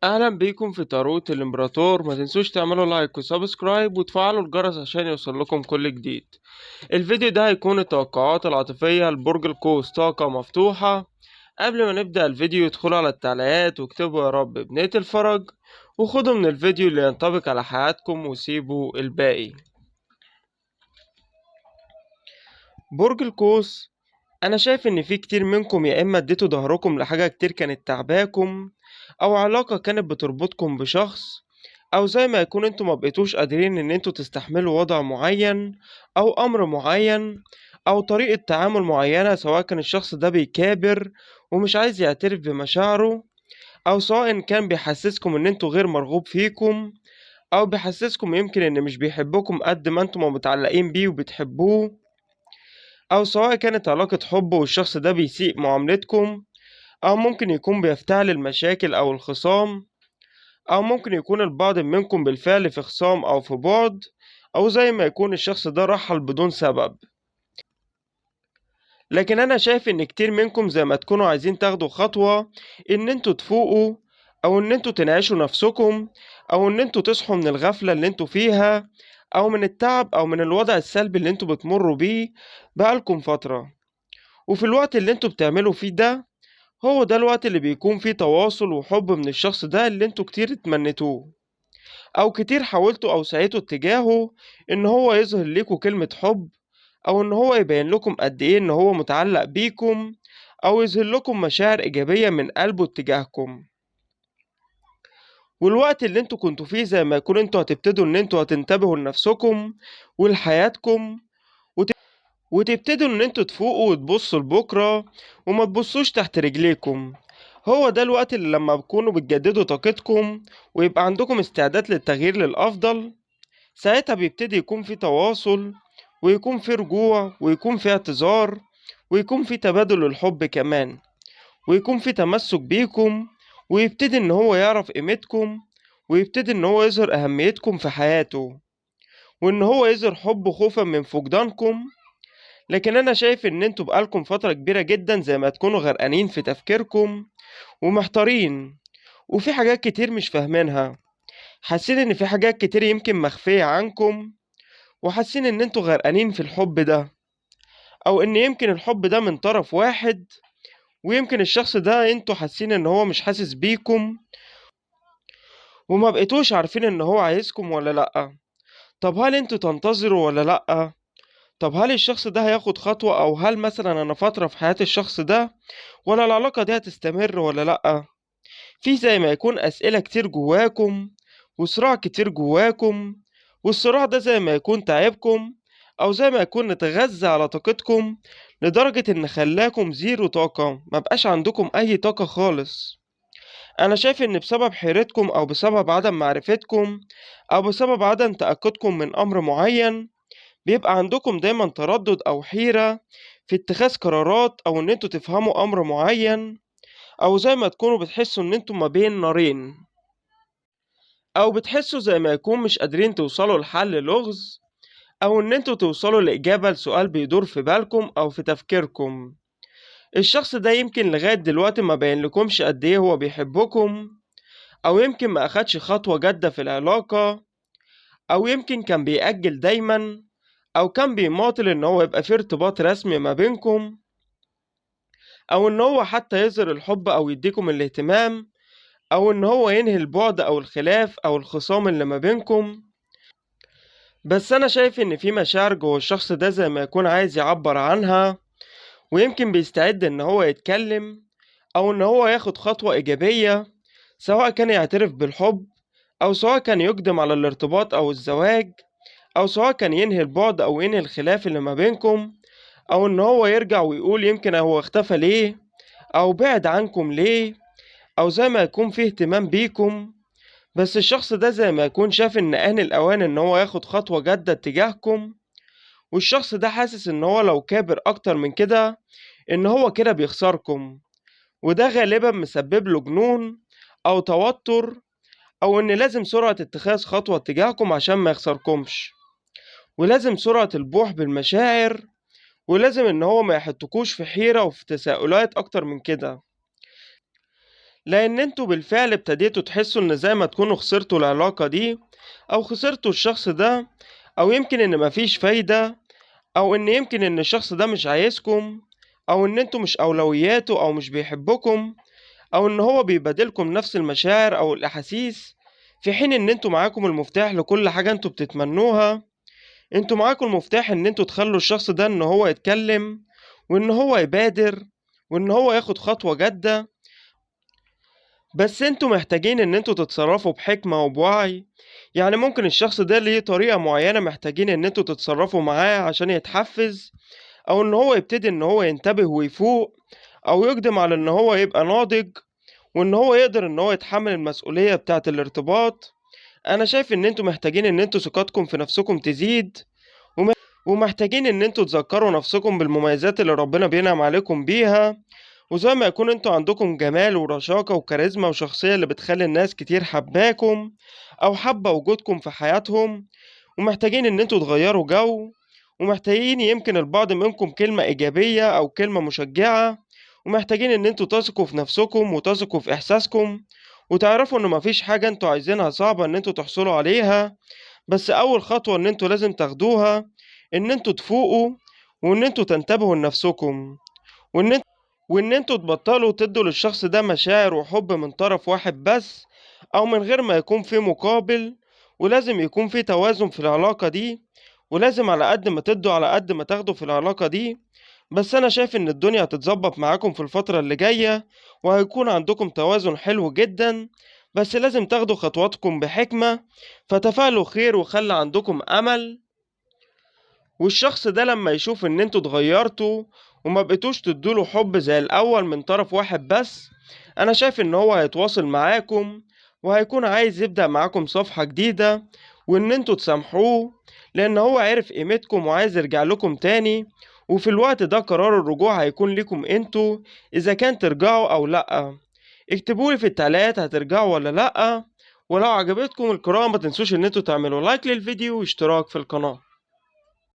اهلا بيكم في طاروت الامبراطور. ما تنسوش تعملوا لايك وسبسكرايب وتفعلوا الجرس عشان يوصل لكم كل جديد. الفيديو ده هيكون التوقعات العاطفية لبرج القوس، طاقة مفتوحة. قبل ما نبدأ الفيديو ادخلوا على التعليقات واكتبوا يا رب بنية الفرج، وخدوا من الفيديو اللي ينطبق على حياتكم وسيبوا الباقي. برج القوس، انا شايف ان في كتير منكم يا اما اديتوا ظهركم لحاجة كتير كانت تعباكم، او علاقة كانت بتربطكم بشخص، او زي ما يكون انتوا ما بقيتوش قادرين ان انتوا تستحملوا وضع معين او امر معين او طريقة تعامل معينة، سواء كان الشخص ده بيكابر ومش عايز يعترف بمشاعره، او سواء كان بيحسسكم ان انتوا غير مرغوب فيكم، او بيحسسكم يمكن ان مش بيحبكم قد ما انتوا ما متعلقين بيه وبتحبوه، او سواء كانت علاقة حب والشخص ده بيسيء معاملتكم، او ممكن يكون بيفتعل المشاكل او الخصام، أو ممكن يكون البعض منكم بالفعل في خصام أو في بعد، أو زي ما يكون الشخص ده رحل بدون سبب. لكن أنا شايف إن كتير منكم زي ما تكونوا عايزين تاخدوا خطوة إن انتوا تفوقوا، أو إن انتوا تنعشوا نفسكم، أو إن انتوا تصحوا من الغفلة اللي انتوا فيها، أو من التعب أو من الوضع السلبي اللي انتوا بتمروا بيه بقالكم فترة. وفي الوقت اللي انتوا بتعملوا فيه ده، هو ده الوقت اللي بيكون فيه تواصل وحب من الشخص ده اللي انتوا كتير اتمنيتوه، أو كتير حاولتوا أو سعيتوا اتجاهه إن هو يظهر ليكوا كلمة حب، أو إن هو يبين لكم قد إيه إن هو متعلق بيكم، أو يظهر لكم مشاعر إيجابية من قلبه اتجاهكم. والوقت اللي انتوا كنتوا فيه زي ما يكون انتوا هتبتدوا إن انتوا هتنتبهوا لنفسكم ولحياتكم، وت- وتبتدوا إن انتوا تفوقوا وتبصوا لبكرة وما تبصوش تحت رجليكم. هو ده الوقت اللي لما بتكونوا بتجددوا طاقتكم ويبقى عندكم استعداد للتغيير للأفضل، ساعتها بيبتدي يكون في تواصل، ويكون في رجوع، ويكون في اعتذار، ويكون في تبادل الحب كمان، ويكون في تمسك بيكم، ويبتدي ان هو يعرف قيمتكم، ويبتدي ان هو يظهر اهميتكم في حياته، وان هو يظهر حب خوفا من فقدانكم. لكن انا شايف ان انتوا بقالكم فترة كبيرة جدا زي ما تكونوا غرقانين في تفكيركم ومحتارين، وفي حاجات كتير مش فاهمينها، حاسين ان في حاجات كتير يمكن مخفية عنكم، وحاسين ان انتوا غرقانين في الحب ده، او ان يمكن الحب ده من طرف واحد، ويمكن الشخص ده انتوا حاسين ان هو مش حاسس بيكم، وما بقيتوش عارفين ان هو عايزكم ولا لأ. طب هل انتوا تنتظروا ولا لأ؟ طب هل الشخص ده هياخد خطوة، او هل مثلا انا فترة في حياة الشخص ده، ولا العلاقة دي هتستمر ولا لأ؟ في زي ما يكون اسئلة كتير جواكم، وصراع كتير جواكم، والصراع ده زي ما يكون تعبكم، او زي ما يكون نتغذى على طاقتكم لدرجة ان خلاكم زيرو طاقة، مبقاش عندكم اي طاقة خالص. انا شايف ان بسبب حيرتكم، او بسبب عدم معرفتكم، او بسبب عدم تأكدكم من امر معين، بيبقى عندكم دايما تردد او حيرة في اتخاذ قرارات، او ان انتوا تفهموا امر معين، او زي ما تكونوا بتحسوا ان انتوا ما بين نارين، او بتحسوا زي ما يكون مش قادرين توصلوا لحل لغز، او ان انتوا توصلوا لاجابة لسؤال بيدور في بالكم او في تفكيركم. الشخص ده يمكن لغاية دلوقتي ما بينلكمش قد ايه هو بيحبكم، او يمكن ما اخدش خطوة جادة في العلاقة، او يمكن كان بيأجل دايما، او كان بيماطل ان هو يبقى في ارتباط رسمي ما بينكم، او ان هو حتى يظهر الحب او يديكم الاهتمام، او ان هو ينهي البعد او الخلاف او الخصام اللي ما بينكم. بس انا شايف ان في مشاعر جوه الشخص ده زي ما يكون عايز يعبر عنها، ويمكن بيستعد ان هو يتكلم، او ان هو ياخد خطوة ايجابية، سواء كان يعترف بالحب، او سواء كان يقدم على الارتباط او الزواج، او سواء كان ينهي البعد او ينهي الخلاف اللي ما بينكم، او ان هو يرجع ويقول يمكن هو اختفى ليه، او بعد عنكم ليه، او زي ما يكون فيه اهتمام بيكم. بس الشخص ده زي ما يكون شاف ان آن الأوان ان هو ياخد خطوة جادة تجاهكم، والشخص ده حاسس ان هو لو كابر اكتر من كده ان هو كده بيخسركم، وده غالبا مسبب له جنون او توتر، او ان لازم سرعة اتخاذ خطوة تجاهكم عشان ما يخسركمش، ولازم سرعة البوح بالمشاعر، ولازم ان هو ما يحطكوش في حيرة وفي تساؤلات اكتر من كده. لان انتوا بالفعل ابتديتوا تحسوا ان زي ما تكونوا خسرتوا العلاقة دي، او خسرتوا الشخص ده، او يمكن ان مفيش فايدة، او ان يمكن ان الشخص ده مش عايزكم، او ان انتوا مش اولوياته او مش بيحبكم، او ان هو بيبادلكم نفس المشاعر او الاحاسيس، في حين ان انتوا معاكم المفتاح لكل حاجة انتوا بتتمنوها. انتوا معاكم المفتاح ان انتوا تخلوا الشخص ده ان هو يتكلم، وان هو يبادر، وان هو ياخد خطوة جادة. بس انتوا محتاجين ان انتوا تتصرفوا بحكمة وبوعي. يعني ممكن الشخص ده ليه طريقة معينة محتاجين ان انتوا تتصرفوا معاه عشان يتحفز، او ان هو يبتدي ان هو ينتبه ويفوق، او يقدم على ان هو يبقى ناضج، وان هو يقدر ان هو يتحمل المسؤولية بتاعة الارتباط. انا شايف ان انتوا محتاجين ان انتوا ثقتكم في نفسكم تزيد، ومحتاجين ان انتوا تذكروا نفسكم بالمميزات اللي ربنا بينعم عليكم بيها. وزي ما يكون انتوا عندكم جمال ورشاقة وكاريزما وشخصية اللي بتخلي الناس كتير حباكم او حابة وجودكم في حياتهم. ومحتاجين ان انتوا تغيروا جو، ومحتاجين يمكن البعض منكم كلمة ايجابية او كلمة مشجعة. ومحتاجين ان انتوا تثقوا في نفسكم وتثقوا في احساسكم، وتعرفوا ان مفيش حاجة انتوا عايزينها صعبة ان انتوا تحصلوا عليها. بس اول خطوة ان انتوا لازم تاخدوها ان انتوا تفوقوا، وان انتوا تنتبهوا لنفسكم، وان وان انتوا تبطلوا تدوا للشخص ده مشاعر وحب من طرف واحد بس، او من غير ما يكون في مقابل. ولازم يكون في توازن في العلاقة دي، ولازم على قد ما تدوا على قد ما تاخدوا في العلاقة دي. بس انا شايف ان الدنيا هتتظبط معاكم في الفترة اللي جاية، وهيكون عندكم توازن حلو جدا. بس لازم تاخدوا خطواتكم بحكمة. فتفائلوا خير وخلي عندكم امل. والشخص ده لما يشوف ان انتوا اتغيرتوا وما بقيتوش تدوله حب زي الاول من طرف واحد بس، انا شايف ان هو هيتواصل معاكم، وهيكون عايز يبدأ معاكم صفحة جديدة، وان انتوا تسامحوه، لان هو عارف قيمتكم وعايز يرجع لكم تاني. وفي الوقت ده قرار الرجوع هيكون لكم انتوا، اذا كان ترجعوا او لأ. اكتبولي في التعليقات هترجعوا ولا لأ. ولو عجبتكم القراءة ما تنسوش ان انتوا تعملوا لايك للفيديو واشتراك في القناة.